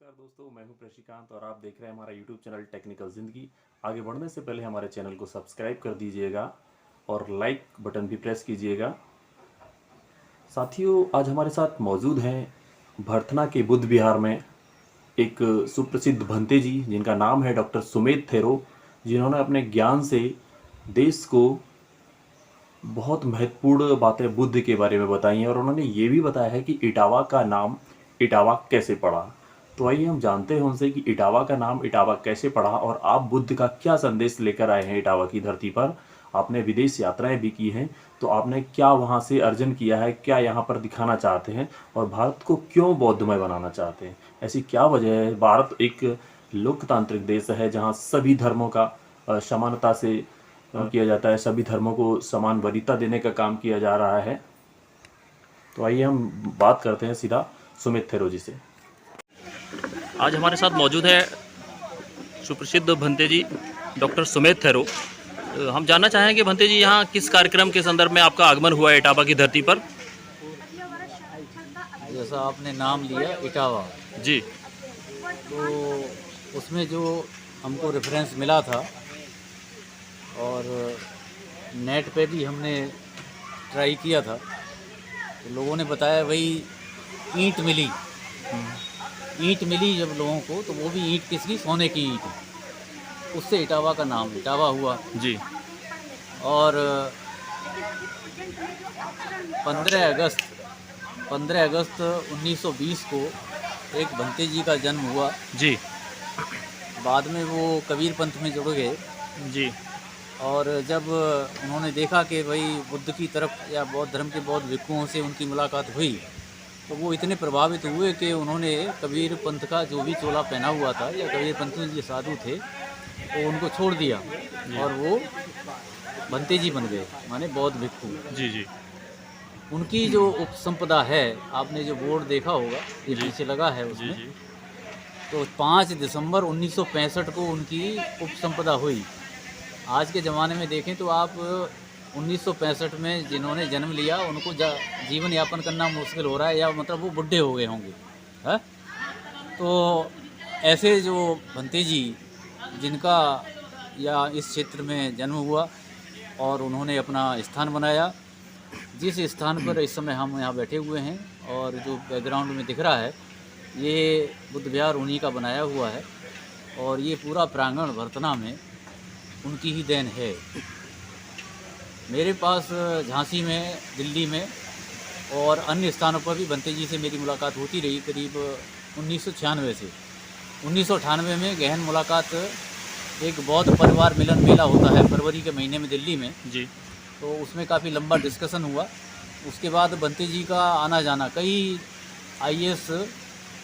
नमस्कार दोस्तों, मैं हूं प्रशिकांत और आप देख रहे हैं हमारा YouTube चैनल टेक्निकल ज़िंदगी। आगे बढ़ने से पहले हमारे चैनल को सब्सक्राइब कर दीजिएगा और लाइक बटन भी प्रेस कीजिएगा। साथियों, आज हमारे साथ मौजूद हैं भरथना के बुद्ध विहार में एक सुप्रसिद्ध भंते जी, जिनका नाम है डॉक्टर सुमेध थेरो, जिन्होंने अपने ज्ञान से देश को बहुत महत्वपूर्ण बातें बुद्ध के बारे में बताई हैं और उन्होंने ये भी बताया है कि इटावा का नाम इटावा कैसे पड़ा। तो आइए हम जानते हैं उनसे कि इटावा का नाम इटावा कैसे पड़ा और आप बुद्ध का क्या संदेश लेकर आए हैं इटावा की धरती पर। आपने विदेश यात्राएं भी की हैं, तो आपने क्या वहाँ से अर्जन किया है, क्या यहाँ पर दिखाना चाहते हैं और भारत को क्यों बौद्धमय बनाना चाहते हैं, ऐसी क्या वजह है। भारत एक लोकतांत्रिक देश है जहाँ सभी धर्मों का समानता से किया जाता है, सभी धर्मों को समान वरीयता देने का काम किया जा रहा है। तो आइए हम बात करते हैं सीधा सुमित थेरो जी से। आज हमारे साथ मौजूद है सुप्रसिद्ध भंते जी डॉक्टर सुमेध थेरो। हम जानना चाहेंगे भंते जी, यहाँ किस कार्यक्रम के संदर्भ में आपका आगमन हुआ है इटावा की धरती पर? जैसा आपने नाम लिया इटावा जी तो उसमें जो हमको रेफरेंस मिला था और नेट पे भी हमने ट्राई किया था, तो लोगों ने बताया वही ईंट मिली। ईंट मिली जब लोगों को, तो वो भी ईंट किसकी? सोने की ईंट। उससे इटावा का नाम इटावा हुआ। जी और 15 अगस्त 1920 को एक भंते जी का जन्म हुआ। जी बाद में वो कबीर पंथ में जुड़ गए। जी और जब उन्होंने देखा कि भाई बुद्ध की तरफ या बौद्ध धर्म के बौद्ध भिक्षुओं से उनकी मुलाकात हुई, तो वो इतने प्रभावित हुए कि उन्होंने कबीर पंथ का जो भी चोला पहना हुआ था या कबीर पंथ में जो साधु थे वो उनको छोड़ दिया और वो भंते जी बन गए, माने बौद्ध भिक्षु। जी जी उनकी जो उपसंपदा है, आपने जो बोर्ड देखा होगा, ये पीछे लगा है जी उसमें। जी तो 5 दिसंबर 1965 को उनकी उपसंपदा हुई। आज के ज़माने में देखें तो आप 1965 में जिन्होंने जन्म लिया उनको जीवन यापन करना मुश्किल हो रहा है, या मतलब वो बुढ़े हो गए होंगे, है। तो ऐसे जो भंते जी जिनका या इस क्षेत्र में जन्म हुआ और उन्होंने अपना स्थान बनाया, जिस स्थान पर इस समय हम यहाँ बैठे हुए हैं और जो बैकग्राउंड में दिख रहा है, ये बुद्ध विहार उन्हीं का बनाया हुआ है। और ये पूरा प्रांगण भरथना में उनकी ही देन है। मेरे पास झांसी में, दिल्ली में और अन्य स्थानों पर भी भंते जी से मेरी मुलाकात होती रही। करीब 1996 से 1998 में गहन मुलाकात, एक बौद्ध परिवार मिलन मेला होता है फरवरी के महीने में दिल्ली में, जी तो उसमें काफ़ी लंबा डिस्कशन हुआ। उसके बाद भंते जी का आना जाना, कई IAS,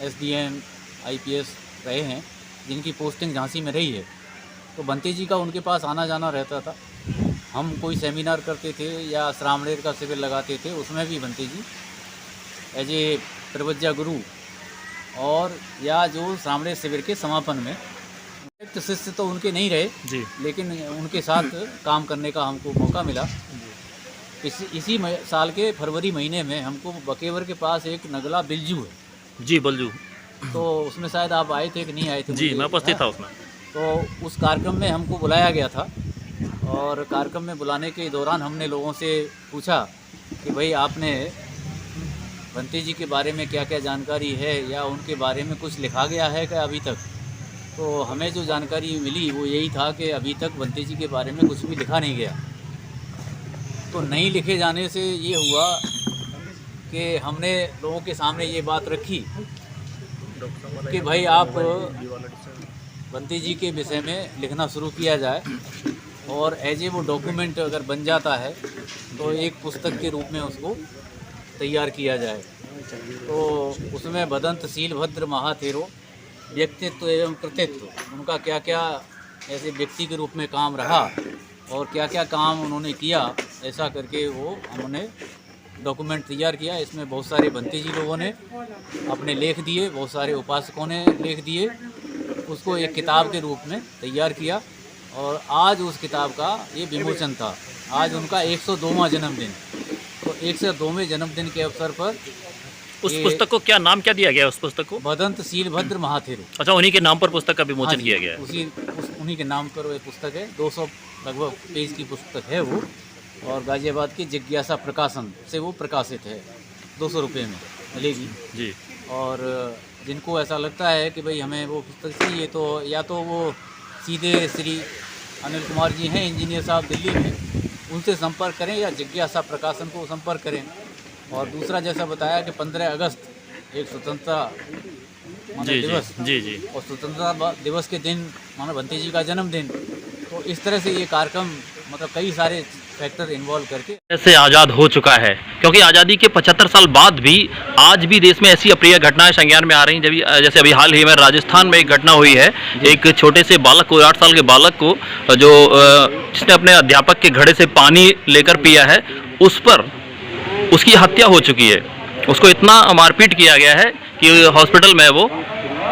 SDM, IPS रहे हैं जिनकी पोस्टिंग झांसी में रही है। तो भंते जी का उनके पास आना जाना रहता था। हम कोई सेमिनार करते थे या श्रामणेर का शिविर लगाते थे, उसमें भी भंते जी एज ए प्रवज्जा गुरु, और या जो श्रामणेर शिविर के समापन में, एक शिष्य तो उनके नहीं रहे जी लेकिन उनके साथ काम करने का हमको मौका मिला। इसी साल के फरवरी महीने में हमको बकेवर के पास एक नगला बिलजू है। जी बल्जू। तो उसमें शायद आप आए थे कि नहीं आए थे? जी मैं उपस्थित था उसमें। तो उस कार्यक्रम में हमको बुलाया गया था और कार्यक्रम में बुलाने के दौरान हमने लोगों से पूछा कि भाई आपने भंते जी के बारे में क्या क्या जानकारी है या उनके बारे में कुछ लिखा गया है क्या अभी तक? तो हमें जो जानकारी मिली वो यही था कि अभी तक भंते जी के बारे में कुछ भी लिखा नहीं गया। तो नहीं लिखे जाने से ये हुआ कि हमने लोगों के सामने ये बात रखी कि भाई आप भंते जी के विषय में लिखना शुरू किया जाए, और एज ए वो डॉक्यूमेंट अगर बन जाता है तो एक पुस्तक के रूप में उसको तैयार किया जाए। तो उसमें भदंतशील भद्र महाथेरो व्यक्तित्व एवं कृतित्व, उनका क्या क्या ऐसे व्यक्ति के रूप में काम रहा और क्या क्या काम उन्होंने किया, ऐसा करके वो हमने डॉक्यूमेंट तैयार किया। इसमें बहुत सारे भंते जी लोगों ने अपने लेख दिए, बहुत सारे उपासकों ने लेख दिए, उसको एक किताब के रूप में तैयार किया। और आज उस किताब का ये विमोचन था। आज उनका 102वां जन्मदिन। तो 102वें जन्मदिन के अवसर पर उस पुस्तक को क्या नाम क्या दिया गया है उस पुस्तक को? भदंत शीलभद्र महाथेरो। अच्छा, उन्हीं के नाम पर पुस्तक का हाँ विमोचन जी, किया गया है। उन्हीं के नाम पर वो पुस्तक है। 200 लगभग पेज की पुस्तक है वो, और गाजियाबाद की जिज्ञासा प्रकाशन से वो प्रकाशित है। 200 रुपये में मिलेगी जी। और जिनको ऐसा लगता है कि भाई हमें वो पुस्तक चाहिए, तो या तो वो सीधे श्री अनिल कुमार जी हैं इंजीनियर साहब दिल्ली में, उनसे संपर्क करें, या जिज्ञासा प्रकाशन को संपर्क करें। और दूसरा जैसा बताया कि 15 अगस्त एक स्वतंत्रता जी दिवस, जी जी। और स्वतंत्रता दिवस के दिन मानो भंते जी का जन्मदिन, तो इस तरह से ये कार्यक्रम मतलब कई सारे फैक्टर इन्वॉल्व करके ऐसे आज़ाद हो चुका है, क्योंकि आज़ादी के 75 साल बाद भी आज भी देश में ऐसी अप्रिय घटनाएं संज्ञान में आ रही हैं। जैसे अभी हाल ही में राजस्थान में एक घटना हुई है, एक छोटे से बालक को, 8 साल के बालक को, जो जिसने अपने अध्यापक के घड़े से पानी लेकर पिया है, उस पर उसकी हत्या हो चुकी है। उसको इतना मारपीट किया गया है कि हॉस्पिटल में वो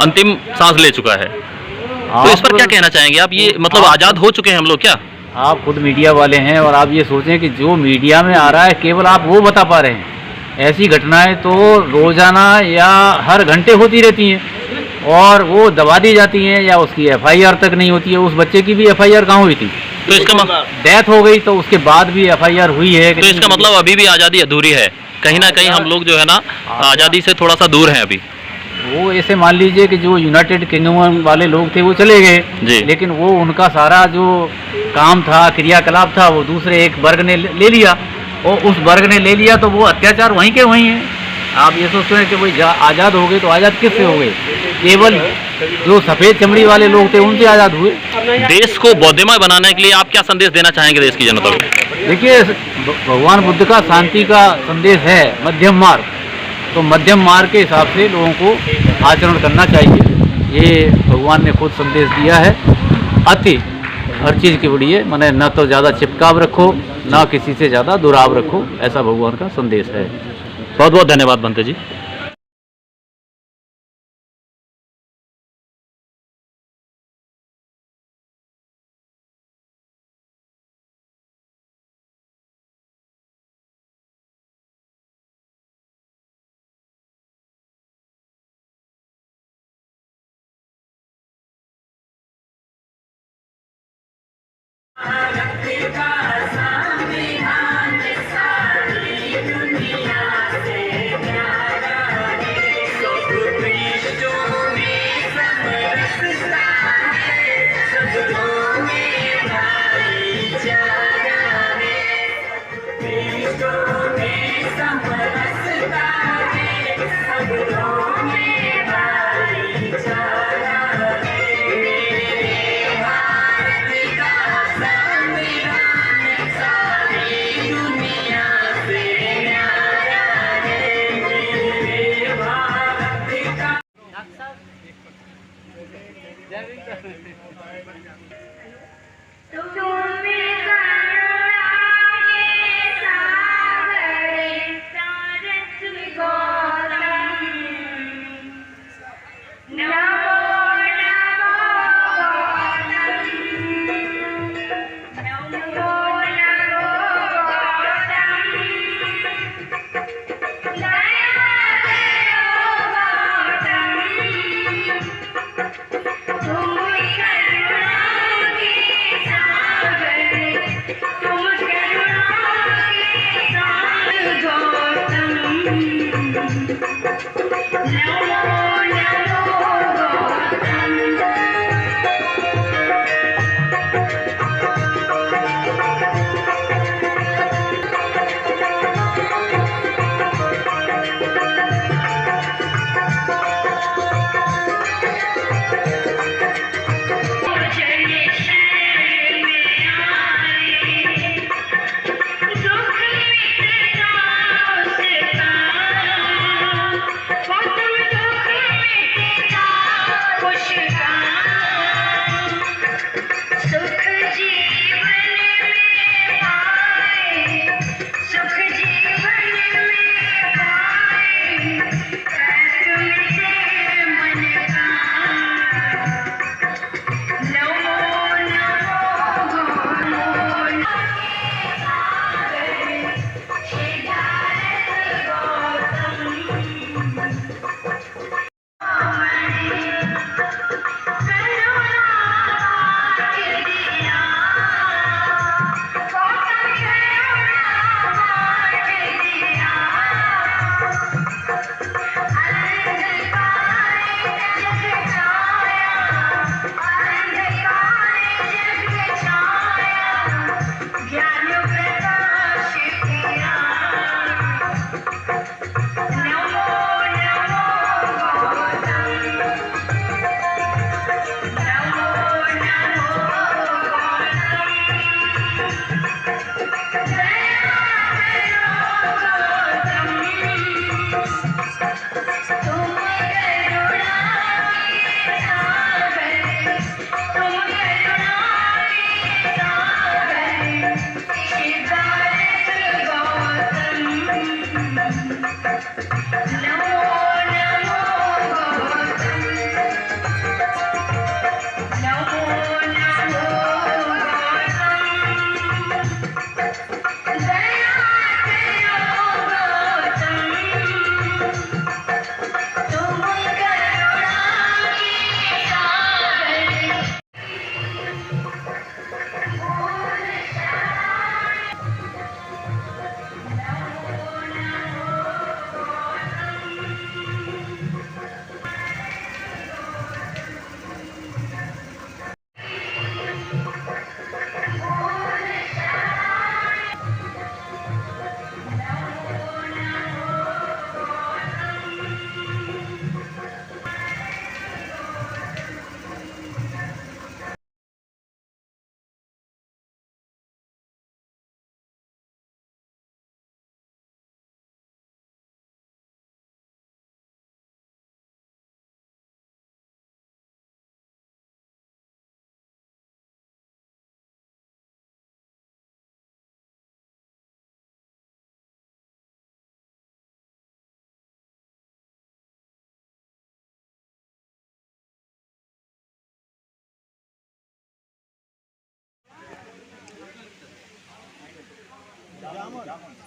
अंतिम सांस ले चुका है। तो इस पर क्या कहना चाहेंगे आप? ये मतलब आज़ाद हो चुके हैं हम लोग क्या? आप खुद मीडिया वाले हैं, और आप ये सोचें कि जो मीडिया में आ रहा है केवल आप वो बता पा रहे हैं। ऐसी घटनाएं तो रोजाना या हर घंटे होती रहती हैं, और वो दबा दी जाती हैं, या उसकी एफआईआर तक नहीं होती है। उस बच्चे की भी एफआईआर कहाँ हुई थी? तो इसका मतलब डेथ हो गई, तो उसके बाद भी एफआईआर हुई है। तो इसका मतलब अभी भी आज़ादी अधूरी है। कहीं ना कहीं हम लोग जो है ना आज़ादी से थोड़ा सा दूर हैं अभी। वो ऐसे मान लीजिए कि जो यूनाइटेड किंगडम वाले लोग थे वो चले जी। गए, लेकिन वो उनका सारा जो काम था, क्रियाकलाप था, वो दूसरे एक वर्ग ने ले लिया, और उस वर्ग ने ले लिया तो वो अत्याचार वहीं के वहीं हैं। आप ये सोचते हैं कि भाई आज़ाद हो गए, तो आज़ाद किससे हो गए? केवल जो सफ़ेद चमड़ी वाले लोग थे उनसे आज़ाद हुए। देश को बौद्धिमय बनाने के लिए आप क्या संदेश देना चाहेंगे देश की जनता को? देखिए, भगवान बुद्ध का शांति का संदेश है मध्यम मार्ग, तो मध्यम मार्ग के हिसाब से लोगों को आचरण करना चाहिए। ये भगवान ने खुद संदेश दिया है। अति हर चीज़ की बड़ी है, माने न तो ज़्यादा चिपकाव रखो, ना किसी से ज़्यादा दुराव रखो, ऐसा भगवान का संदेश है। बहुत बहुत धन्यवाद भंते जी। नमो नमो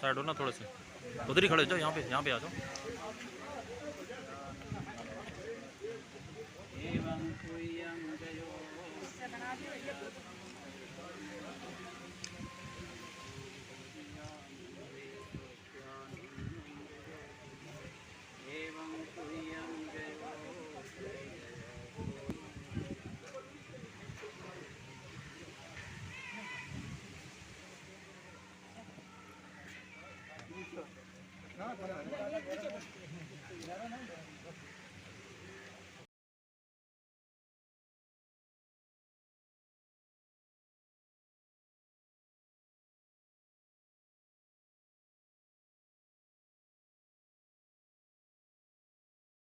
साइड हो ना थोड़े से, उधर ही खड़े हो जाओ, यहाँ पे आ जाओ। एवं